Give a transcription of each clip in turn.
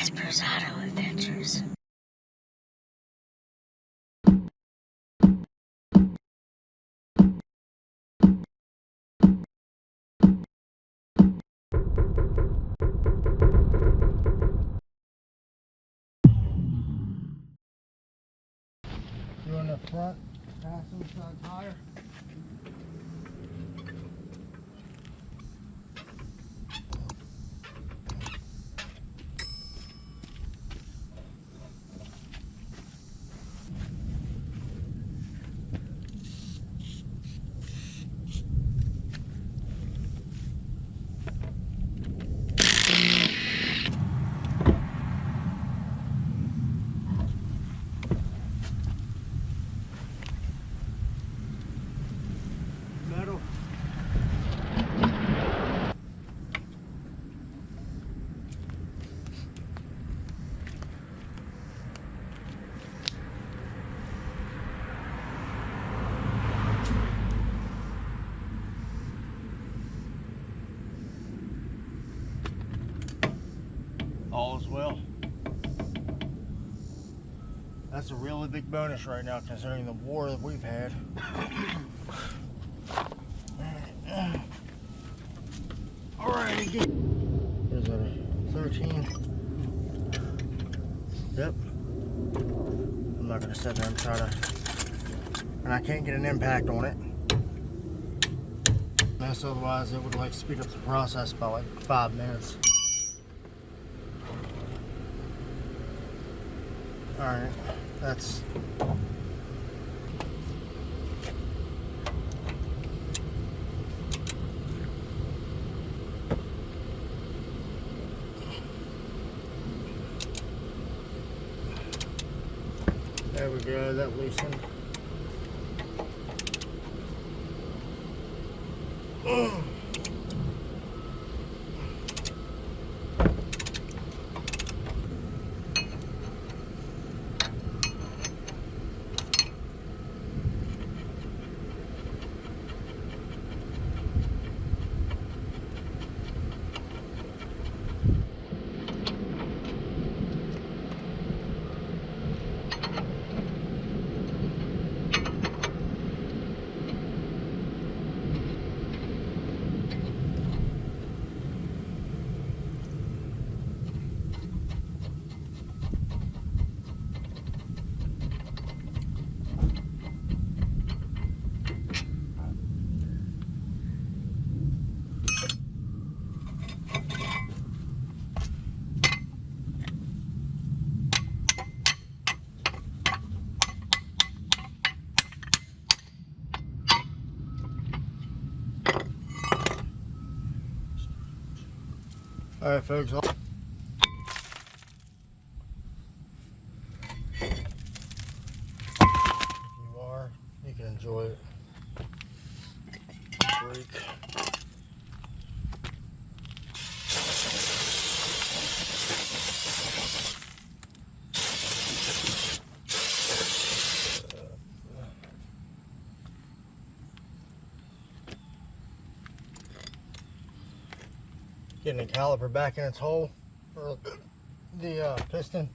Casper's Auto Adventures. Doing the front passenger side tire. Metal. All is well. That's a really big bonus right now considering the war that we've had. Alrighty, good. There's a 13. Yep. I'm not gonna sit there and try to, and I can't get an impact on it. That's otherwise it would like speed up the process by like 5 minutes. Alright, that's there we go, that loosened. Alright folks, if you are, you can enjoy it. Break. Getting the caliper back in its hole, or the piston.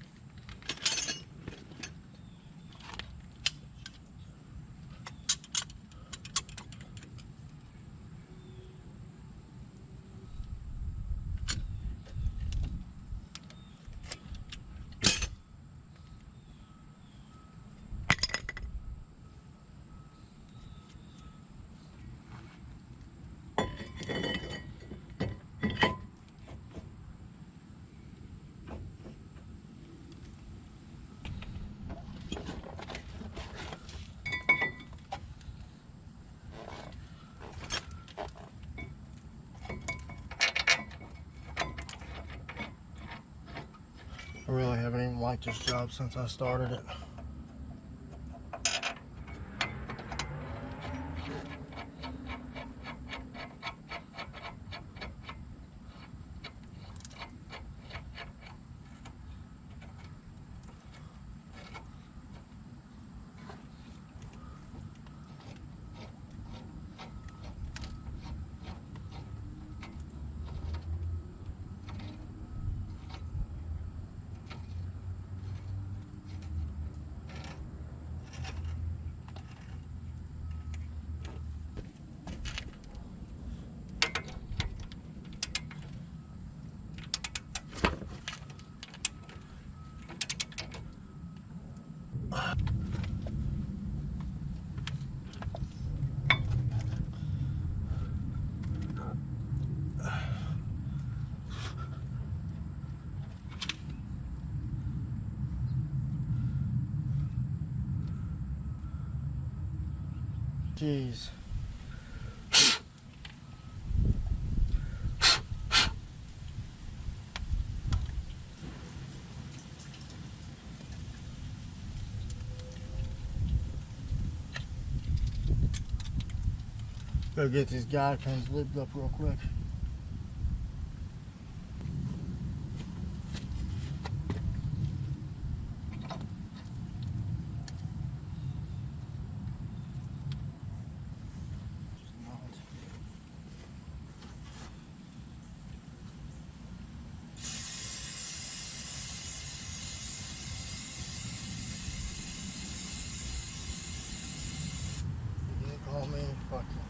I really haven't even liked this job since I started it. Jeez. Go get these guide pins libbed up real quick. You didn't call me, fuck you.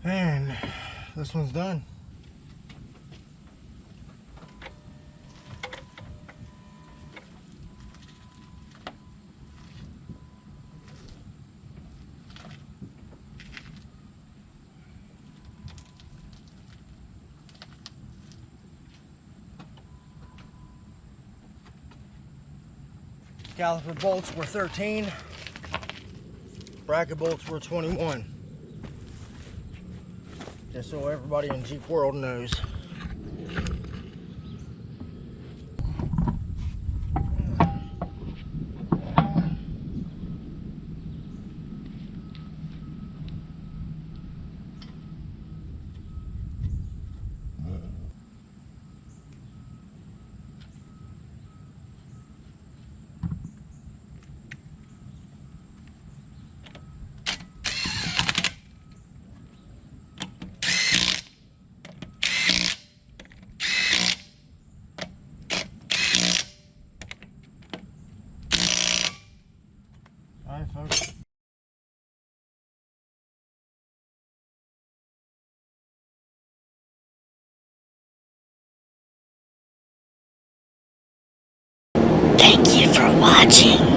And this one's done. Caliper bolts were 13. Bracket bolts were 21. Just so everybody in Jeep world knows. Alright, folks. Thank you for watching.